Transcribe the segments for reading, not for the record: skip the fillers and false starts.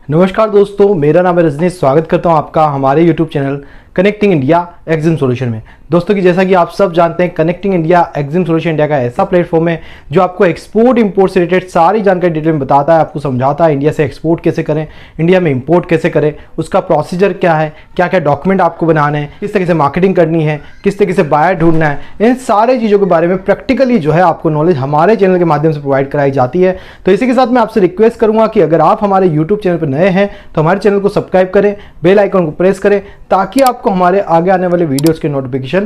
नमस्कार दोस्तों, मेरा नाम है रजनीश। स्वागत करता हूं आपका हमारे YouTube channel connecting India Exim solution में। दोस्तों की जैसा कि आप सब जानते हैं, connecting India Exim solution India का ऐसा प्लेटफॉर्म है जो आपको एक्सपोर्ट इंपोर्ट से रिलेटेड सारी जानकारी डिटेल में बताता है, आपको समझाता है इंडिया से एक्सपोर्ट कैसे करें, इंडिया में इंपोर्ट कैसे करें, उसका प्रोसीजर क्या है, क्या क्या डॉक्यूमेंट आपको बनाने हैं, किस तरीके से मार्केटिंग करनी है, किस तरीके से बायर ढूंढना है, इन सारी चीज़ों के बारे में प्रैक्टिकली जो है आपको नॉलेज हमारे चैनल के माध्यम से प्रोवाइड कराई जाती है। तो इसी के साथ मैं आपसे रिक्वेस्ट करूंगा कि अगर आप हमारे यूट्यूब चैनल पर नए हैं तो हमारे चैनल को सब्सक्राइब करें, बेल आइकन को प्रेस करें ताकि आपको हमारे आगे आने वाले वीडियोस के नोटिफिकेशन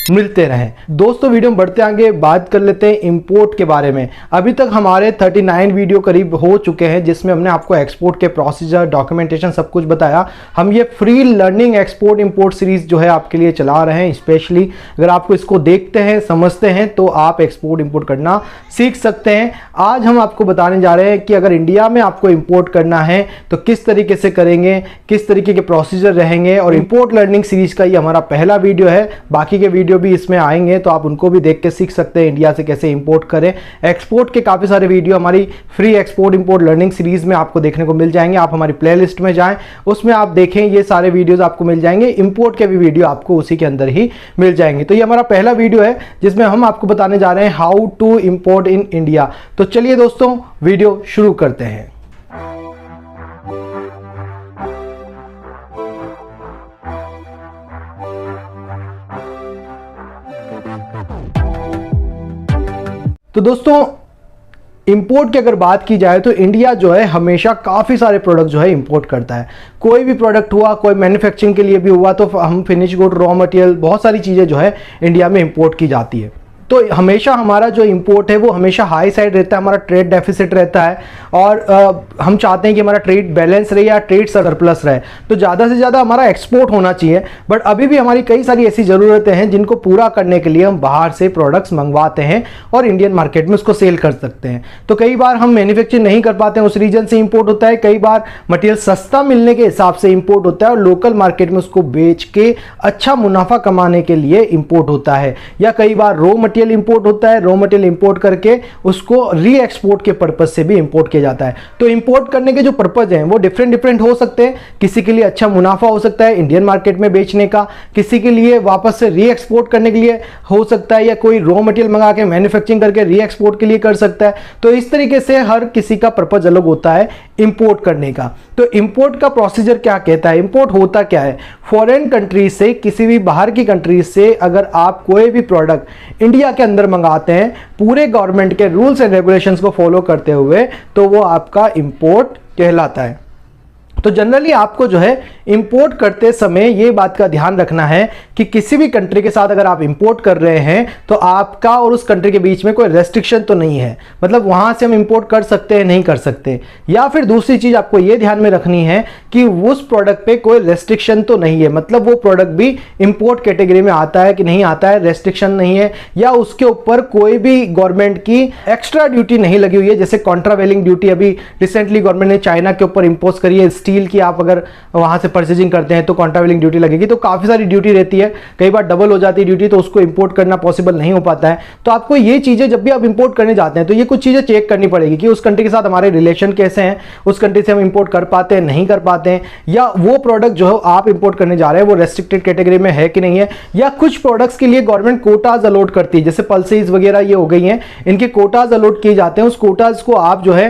मिलते रहें। दोस्तों वीडियो में बढ़ते आगे बात कर लेते हैं इंपोर्ट के बारे में। अभी तक हमारे 39 वीडियो करीब हो चुके हैं जिसमें हमने आपको एक्सपोर्ट के प्रोसीजर, डॉक्यूमेंटेशन सब कुछ बताया। हम ये free learning export import series जो है आपके लिए चला रहे हैं। स्पेशली अगर आपको इसको देखते हैं, समझते हैं तो आप एक्सपोर्ट इंपोर्ट करना सीख सकते हैं। आज हम आपको बताने जा रहे हैं कि अगर इंडिया में आपको इंपोर्ट करना है तो किस तरीके से करेंगे, किस तरीके के प्रोसीजर रहेंगे। और इंपोर्ट लर्निंग सीरीज का ये हमारा पहला वीडियो है, बाकी के वीडियो भी इसमें आएंगे तो आप उनको भी देख के सीख सकते हैं इंडिया से कैसे इंपोर्ट करें। एक्सपोर्ट के काफी सारे वीडियो हमारी free export import learning series में आपको देखने को मिल जाएंगे। आप हमारी प्लेलिस्ट में जाएं, उसमें आप देखें, ये सारे वीडियोस आपको मिल जाएंगे। इंपोर्ट के भी वीडियो आपको उसी के अंदर ही मिल जाएंगे। तो ये हमारा पहला वीडियो है जिसमें हम आपको बताने जा रहे हैं how to import in India. तो चलिए दोस्तों वीडियो शुरू करते हैं। तो दोस्तों इंपोर्ट की अगर बात की जाए तो इंडिया जो है हमेशा काफ़ी सारे प्रोडक्ट जो है इंपोर्ट करता है। कोई भी प्रोडक्ट हुआ, कोई मैन्युफैक्चरिंग के लिए भी हुआ तो हम फिनिश गुड, रॉ मटेरियल, बहुत सारी चीज़ें जो है इंडिया में इंपोर्ट की जाती है। तो हमेशा हमारा जो इंपोर्ट है वो हमेशा हाई साइड रहता है, हमारा ट्रेड डेफिसिट रहता है और हम चाहते हैं कि हमारा ट्रेड बैलेंस रहे या ट्रेड सरप्लस रहे। तो ज़्यादा से ज़्यादा हमारा एक्सपोर्ट होना चाहिए। बट अभी भी हमारी कई सारी ऐसी ज़रूरतें हैं जिनको पूरा करने के लिए हम बाहर से प्रोडक्ट्स मंगवाते हैं और इंडियन मार्केट में उसको सेल कर सकते हैं। तो कई बार हम मैन्युफैक्चरिंग नहीं कर पाते हैं, उस रीजन से इंपोर्ट होता है। कई बार मटेरियल सस्ता मिलने के हिसाब से इंपोर्ट होता है और लोकल मार्केट में उसको बेच के अच्छा मुनाफा कमाने के लिए इंपोर्ट होता है। या कई बार रॉ मटेरियल इंपोर्ट होता है, रॉ मटेरियल इंपोर्ट करके उसको री एक्सपोर्ट के पर्पज से भी इंपोर्ट किया जाता है। तो इंपोर्ट करने के जो पर्पज हैं वो डिफरेंट हो सकते हैं। किसी के लिए अच्छा मुनाफा हो सकता है इंडियन मार्केट में बेचने का, किसी के लिए वापस से री एक्सपोर्ट करने के लिए हो सकता है, या कोई रॉ मटेरियल मंगा के मैन्युफैक्चरिंग करके री एक्सपोर्ट के लिए कर सकता है। तो इस तरीके से हर किसी का पर्पज अलग होता है इंपोर्ट करने का। तो इंपोर्ट का प्रोसीजर क्या कहता है, इंपोर्ट होता क्या है? फॉरेन कंट्री से, किसी भी बाहर की कंट्री से अगर आप कोई भी प्रोडक्ट इंडिया के अंदर मंगाते हैं पूरे गवर्नमेंट के रूल्स एंड रेगुलेशंस को फॉलो करते हुए, तो वो आपका इंपोर्ट कहलाता है। तो जनरली आपको जो है इंपोर्ट करते समय ये बात का ध्यान रखना है कि किसी भी कंट्री के साथ अगर आप इंपोर्ट कर रहे हैं तो आपका और उस कंट्री के बीच में कोई रेस्ट्रिक्शन तो नहीं है। मतलब वहां से हम इंपोर्ट कर सकते हैं, नहीं कर सकते। या फिर दूसरी चीज आपको ये ध्यान में रखनी है कि उस प्रोडक्ट पे कोई रेस्ट्रिक्शन तो नहीं है, मतलब वो प्रोडक्ट भी इंपोर्ट कैटेगरी में आता है कि नहीं आता है, रेस्ट्रिक्शन नहीं है, या उसके ऊपर कोई भी गवर्नमेंट की एक्स्ट्रा ड्यूटी नहीं लगी हुई है। जैसे कॉन्ट्रावेलिंग ड्यूटी अभी रिसेंटली गवर्नमेंट ने चाइना के ऊपर इंपोज करी है। स्टील की आप अगर वहां से परचेजिंग करते हैं तो कॉन्ट्रावेलिंग ड्यूटी लगेगी। तो काफी सारी ड्यूटी रहती है, कई बार डबल हो जाती है ड्यूटी, तो उसको इंपोर्ट करना पॉसिबल नहीं हो पाता है। तो आपको ये चीजें जब भी आप इंपोर्ट करने जाते हैं तो ये कुछ चीजें चेक करनी पड़ेगी कि उस कंट्री के साथ हमारे रिलेशन कैसे हैं, उस कंट्री से हम इंपोर्ट कर पाते हैं, नहीं कर पाते हैं, या वो प्रोडक्ट जो आप इंपोर्ट करने जा रहे हैं वो रेस्ट्रिक्टेड कैटेगरी में है कि नहीं है। या कुछ प्रोडक्ट्स के लिए गवर्नमेंट कोटाज अलॉट करती है, जैसे पल्सेस वगैरह ये हो गई हैं, इनके कोटाज अलॉट किए जाते हैं। उस कोटाज को आप जो है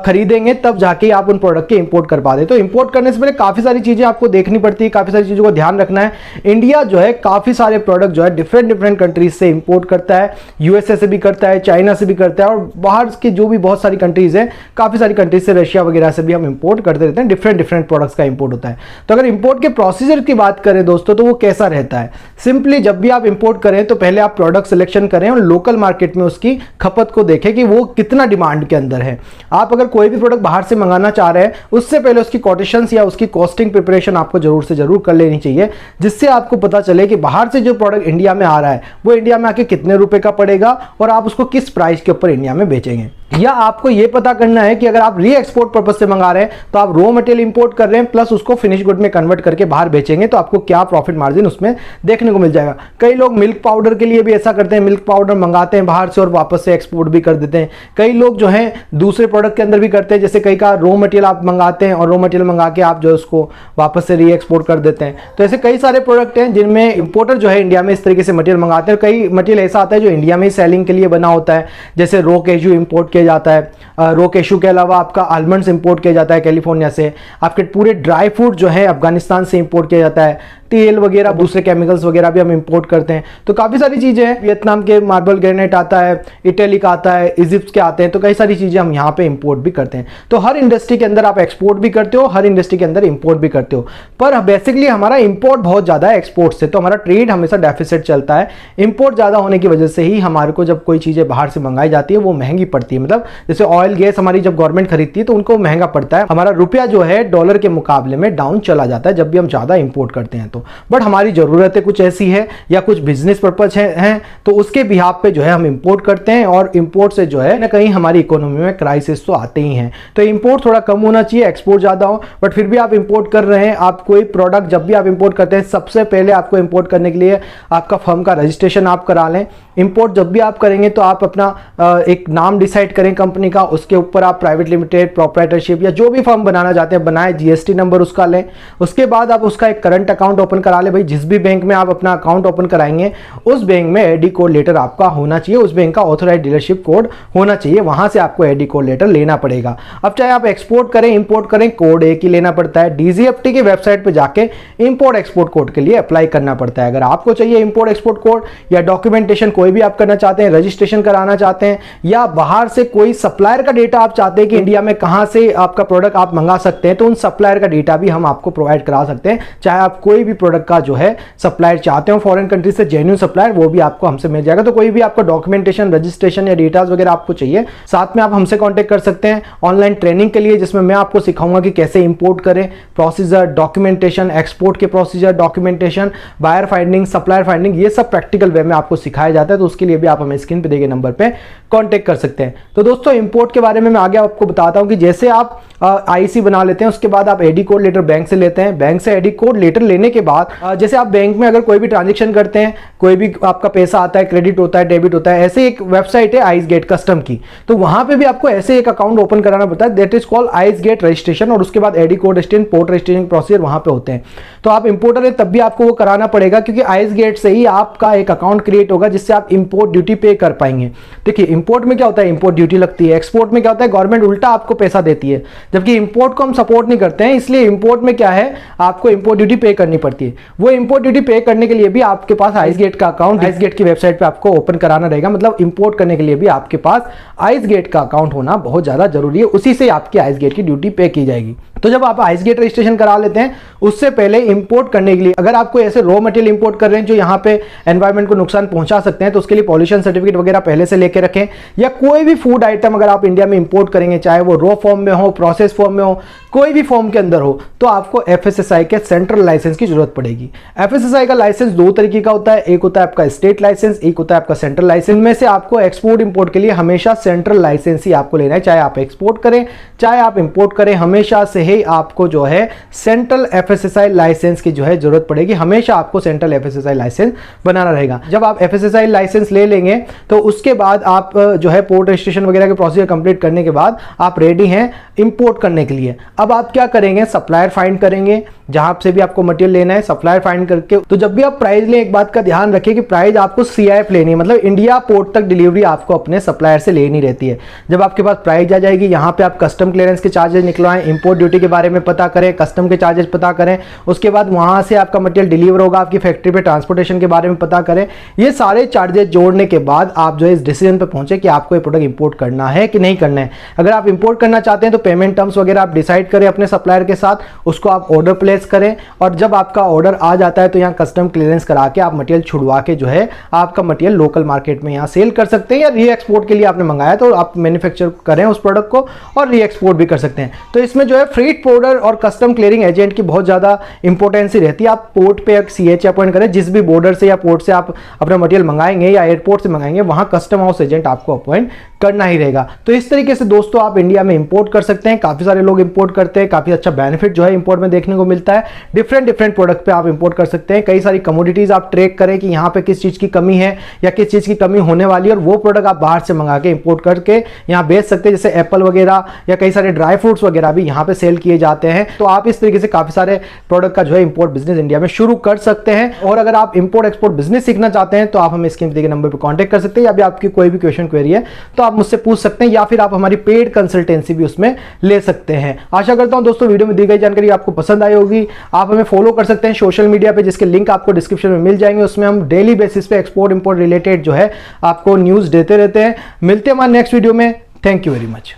खरीदेंगे तब जाके आप उन प्रोडक्ट के इंपोर्ट कर पाते हैं। तो इंपोर्ट करने से पहले काफी सारी चीजें आपको देखनी पड़ती है, काफी सारी चीजों को ध्यान रखना है। इंडिया जो है काफी सारे प्रोडक्ट जो है डिफरेंट कंट्रीज से इंपोर्ट करता है, यूएसए से भी करता है, चाइना से भी करता है, और बाहर के जो भी बहुत सारी कंट्रीज हैं, काफी सारी कंट्रीज से, रशिया वगैरह से भी हम इंपोर्ट करते रहते हैं। डिफरेंट प्रोडक्ट्स का इंपोर्ट होता है। तो अगर इंपोर्ट के प्रोसीजर की बात करें दोस्तों तो वो कैसा रहता है? सिंपली जब भी आप इंपोर्ट करें तो पहले आप प्रोडक्ट सिलेक्शन करें और लोकल मार्केट में उसकी खपत को देखें कि वो कितना डिमांड के अंदर है। आप अगर कोई भी प्रोडक्ट बाहर से मंगाना चाह रहे हैं उससे पहले उसकी कोटेशंस या उसकी कॉस्टिंग प्रिपरेशन आपको जरूर से जरूर कर लेनी चाहिए, जिससे आपको पता चले कि बाहर से जो प्रोडक्ट इंडिया में आ रहा है वो इंडिया में आके कितने रुपए का पड़ेगा और आप उसको किस प्राइस के ऊपर इंडिया में बेचेंगे। या आपको ये पता करना है कि अगर आप री एक्सपोर्ट पर्पज से मंगा रहे हैं तो आप रॉ मटेरियल इंपोर्ट कर रहे हैं प्लस उसको फिनिश गुड में कन्वर्ट करके बाहर बेचेंगे, तो आपको क्या प्रॉफिट मार्जिन उसमें देखने को मिल जाएगा। कई लोग मिल्क पाउडर के लिए भी ऐसा करते हैं, मिल्क पाउडर मंगाते हैं बाहर से और वापस से एक्सपोर्ट भी कर देते हैं। कई लोग जो है दूसरे प्रोडक्ट के अंदर भी करते हैं, जैसे कई का रॉ मटेरियल आप मंगाते हैं और रॉ मटेरियल मंगा के आप जो है उसको वापस से री एक्सपोर्ट कर देते हैं। तो ऐसे कई सारे प्रोडक्ट हैं जिनमें इंपोर्टर जो है इंडिया में इस तरीके से मटेरियल मंगाते हैं। कई मटेरियल ऐसा आता है जो इंडिया में सेलिंग के लिए बना होता है, जैसे रो केजू इंपोर्ट किया जाता है, रो केशू के अलावा आपका आलमंड्स इंपोर्ट किया जाता है कैलिफोर्निया से, आपके पूरे ड्राई फ्रूट जो है अफगानिस्तान से इंपोर्ट किया जाता है, तेल वगैरह दूसरे केमिकल्स वगैरह भी हम इंपोर्ट करते हैं। तो काफ़ी सारी चीज़ें हैं, वियतनाम के मार्बल ग्रेनाइट आता है, इटली का आता है, इजिप्ट के आते हैं, तो कई सारी चीज़ें हम यहाँ पे इंपोर्ट भी करते हैं। तो हर इंडस्ट्री के अंदर आप एक्सपोर्ट भी करते हो, हर इंडस्ट्री के अंदर इंपोर्ट भी करते हो, पर बेसिकली हमारा इंपोर्ट बहुत ज़्यादा है एक्सपोर्ट से, तो हमारा ट्रेड हमेशा डेफिसिट चलता है। इंपोर्ट ज़्यादा होने की वजह से ही हमारे को जब कोई चीज़ें बाहर से मंगाई जाती है वो महंगी पड़ती है। मतलब जैसे ऑयल गैस हमारी जब गवर्नमेंट खरीदती है तो उनको महंगा पड़ता है, हमारा रुपया जो है डॉलर के मुकाबले में डाउन चला जाता है जब भी हम ज़्यादा इंपोर्ट करते हैं। तो बट हमारी ज़रूरतें कुछ ऐसी है या कुछ बिजनेस पर्पज हैं तो उसके बिहाफ पे जो है हम इंपोर्ट करते हैं, और इंपोर्ट से जो है ना कहीं हमारी इकोनॉमी में क्राइसिस तो आते ही हैं। तो इंपोर्ट थोड़ा कम होना चाहिए, एक्सपोर्ट ज़्यादा हो, बट फिर भी आप इंपोर्ट कर रहे हैं। आप कोई प्रोडक्ट जब भी आप इंपोर्ट करते हैं सबसे पहले आपको इंपोर्ट करने के लिए आपका फर्म का रजिस्ट्रेशन आप करा लें। इंपोर्ट जब भी आप करेंगे तो आप अपना एक नाम डिसाइड करें कंपनी का, उसके ऊपर आप प्राइवेट लिमिटेड, प्रोप्राइटरशिप या जो भी फर्म बनाना चाहते हैं बनाए, जीएसटी नंबर उसका लें। उसके बाद आप उसका एक करंट अकाउंट ओपन करा लें। भाई जिस भी बैंक में आप अपना अकाउंट ओपन कराएंगे उस बैंक में एडी कोड लेटर आपका होना चाहिए, उस बैंक का ऑथोराइज डीलरशिप कोड होना चाहिए, वहां से आपको एडी कोड लेटर लेना पड़ेगा। अब चाहे आप एक्सपोर्ट करें इंपोर्ट करें, कोड एक ही लेना पड़ता है। डीजीएफटी की वेबसाइट पर जाके इंपोर्ट एक्सपोर्ट कोड के लिए अप्लाई करना पड़ता है। अगर आपको चाहिए इंपोर्ट एक्सपोर्ट कोड या डॉक्यूमेंटेशन कोई भी आप करना चाहते हैं, रजिस्ट्रेशन कराना चाहते हैं, या बाहर से कोई सप्लायर का डेटा आप चाहते हैं कि इंडिया में कहां से आपका प्रोडक्ट आप मंगा सकते हैं, तो उन सप्लायर का डेटा भी हम आपको प्रोवाइड करा सकते हैं। चाहे आप कोई भी प्रोडक्ट का जो है सप्लायर चाहते हो फॉरेन कंट्री से, जेन्युइन सप्लायर, वो भी आपको हमसे मिल जाएगा। तो कोई भी आपको डॉक्यूमेंटेशन, रजिस्ट्रेशन या डेटाज वगैरह आपको चाहिए, साथ में आप हमसे कांटेक्ट कर सकते हैं ऑनलाइन ट्रेनिंग के लिए, जिसमें मैं आपको सिखाऊंगा कि कैसे इंपोर्ट करें, प्रोसीजर, डॉक्यूमेंटेशन, एक्सपोर्ट के procedure, documentation, buyer finding, supplier finding, ये सब प्रैक्टिकल वे में आपको सिखाया जाता है। तो उसके लिए भी आप हमें स्क्रीन पे दिए गए नंबर पे कांटेक्ट कर सकते हैं। तो दोस्तों इंपोर्ट के बारे में मैं आगे आपको बताता हूं कि जैसे आप आईसी बना लेते हैं, उसके बाद आप एडी कोड लेटर बैंक से लेते हैं। बैंक से एडी कोड लेटर लेने के बाद जैसे आप बैंक में अगर कोई भी ट्रांजेक्शन करते हैं, कोई भी आपका पैसा आता है, क्रेडिट होता है, डेबिट होता है, ऐसे एक वेबसाइट है आइस गेट कस्टम की, तो वहां पे भी आपको ऐसे एक अकाउंट ओपन कराना पड़ता है, that is called ice gate registration, और उसके बाद AD code registration, port registration procedure वहां पे होते हैं। तो आप इंपोर्टर है तब भी आपको वो कराना पड़ेगा, क्योंकि आइस गेट से ही आपका एक अकाउंट क्रिएट होगा जिससे आप इंपोर्ट ड्यूटी पे कर पाएंगे। देखिए इंपोर्ट में क्या होता है, इंपोर्ट ड्यूटी लगती है। एक्सपोर्ट में क्या होता है, गवर्नमेंट उल्टा आपको पैसा देती है, जबकि इंपोर्ट को हम सपोर्ट नहीं करते हैं। इसलिए इंपोर्ट में क्या है, आपको इंपोर्ट ड्यूटी पे करनी पड़ती है। वो इंपोर्ट ड्यूटी पे करने के लिए भी आपके पास आइस गेट का अकाउंट आइस गेट की वेबसाइट पे आपको ओपन कराना रहेगा। मतलब इंपोर्ट करने के लिए भी आपके पास आइस गेट का अकाउंट होना बहुत ज्यादा जरूरी है, उसी से आपकी आइस गेट की ड्यूटी पे की जाएगी। तो जब आप आइस गेट रजिस्ट्रेशन करा लेते हैं, उससे पहले इंपोर्ट करने के लिए अगर आपको ऐसे रॉ मटेरियल इंपोर्ट कर रहे हैं जो यहाँ पे एनवायरमेंट को नुकसान पहुंचा सकते हैं, तो उसके लिए पॉल्यूशन सर्टिफिकेट वगैरह पहले से लेके रखें। या कोई भी फूड आइटम अगर आप इंडिया में इंपोर्ट करेंगे, चाहे वो रॉ फॉर्म में हो, प्रोसेस फॉर्म में हो, कोई भी फॉर्म के अंदर हो, तो आपको एफएसएसआई के सेंट्रल लाइसेंस की जरूरत पड़ेगी। एफएसएसआई का लाइसेंस दो तरीके का होता है, एक होता है आपका स्टेट लाइसेंस, एक होता है आपका सेंट्रल लाइसेंस। में से आपको एक्सपोर्ट इंपोर्ट के लिए हमेशा सेंट्रल लाइसेंस ही आपको लेना है, चाहे आप एक्सपोर्ट करें चाहे आप इंपोर्ट करें, हमेशा से ही आपको जो है सेंट्रल एफएसएसआई लाइसेंस की जो है जरूरत पड़ेगी। हमेशा आपको सेंट्रल एफएसएसआई लाइसेंस बनाना रहेगा। जब आप एफएसएसआई लाइसेंस ले लेंगे तो उसके बाद आप जो है पोर्ट रजिस्ट्रेशन वगैरह के प्रोसीजर कंप्लीट करने के बाद आप रेडी हैं इंपोर्ट करने के लिए। अब आप क्या करेंगे, सप्लायर फाइंड करेंगे, जहां से भी आपको मटेरियल लेना है सप्लायर फाइंड करके। तो जब भी आप प्राइस लें, एक बात का ध्यान रखिए कि प्राइस आपको सीआईएफ लेनी है, मतलब इंडिया पोर्ट तक डिलीवरी आपको अपने सप्लायर से लेनी रहती है। जब आपके पास प्राइस आ जाएगी, यहाँ पे आप कस्टम क्लियरेंस के चार्जेस निकलवाएं, इंपोर्ट ड्यूटी के बारे में पता करें, कस्टम के चार्जेस पता करें, उसके बाद वहां से आपका मटेरियल डिलीवर होगा आपकी फैक्ट्री पे, ट्रांसपोर्टेशन के बारे में पता करें। ये सारे चार्जेस जोड़ने के बाद आप जो है इस डिसीजन पे पहुंचे कि आपको ये प्रोडक्ट इंपोर्ट करना है कि नहीं करना है। अगर आप इंपोर्ट करना चाहते हैं तो पेमेंट टर्म्स वगैरह आप डिसाइड करें अपने सप्लायर के साथ, उसको आप ऑर्डर प्लेस करें, और जब आपका ऑर्डर आ जाता है तो यहाँ कस्टम क्लियरेंस करा के आप मटेरियल छुड़वा के जो है आपका मटेरियल लोकल मार्केट में यहाँ सेल कर सकते हैं, या री एक्सपोर्ट के लिए आपने मंगाया तो आप मैन्युफैक्चर करें उस प्रोडक्ट को और री एक्सपोर्ट भी कर सकते हैं। तो इसमें जो है फ्रीट पोर्टर और कस्टम क्लियरिंग एजेंट की बहुत ज्यादा इंपॉर्टेंस रहती है। आप पोर्ट पे एक सीएच अपॉइंट करें, जिस भी बॉर्डर से या पोर्ट से आप अपना मटेरियल मंगाएंगे या एयरपोर्ट से मंगाएंगे, वहां कस्टम हाउस एजेंट आपको अपॉइंट करना ही रहेगा। तो इस तरीके से दोस्तों आप इंडिया में इंपोर्ट कर सकते हैं, काफ़ी सारे लोग इंपोर्ट करते हैं, काफ़ी अच्छा बेनिफिट जो है इंपोर्ट में देखने को मिलता है। डिफरेंट प्रोडक्ट पे आप इंपोर्ट कर सकते हैं, कई सारी कमोडिटीज़ आप ट्रैक करें कि यहाँ पे किस चीज़ की कमी है या किस चीज़ की कमी होने वाली है, और वो प्रोडक्ट आप बाहर से मंगा के इंपोर्ट करके यहाँ बेच सकते हैं। जैसे एप्पल वगैरह या कई सारे ड्राई फ्रूट्स वगैरह भी यहाँ पे सेल किए जाते हैं। तो आप इस तरीके से काफ़ी सारे प्रोडक्ट का जो है इंपोर्ट बिजनेस इंडिया में शुरू कर सकते हैं। और अगर आप इंपोर्ट एक्सपोर्ट बिजनेस सीखना चाहते हैं तो आप हमें स्क्रीन पे दिए गए नंबर पर कॉन्टैक्ट कर सकते हैं, या भी आपकी कोई भी क्वेश्चन क्वेरी है तो आप मुझसे पूछ सकते हैं, या फिर आप हमारी पेड कंसल्टेंसी भी उसमें ले सकते हैं। आशा करता हूं दोस्तों वीडियो में दी गई जानकारी आपको पसंद आई होगी। आप हमें फॉलो कर सकते हैं सोशल मीडिया पे, जिसके लिंक आपको डिस्क्रिप्शन में मिल जाएंगे। उसमें हम डेली बेसिस पे एक्सपोर्ट इंपोर्ट रिलेटेड जो है आपको न्यूज़ देते रहते हैं। मिलते हैं हमारे नेक्स्ट वीडियो में। Thank you very much.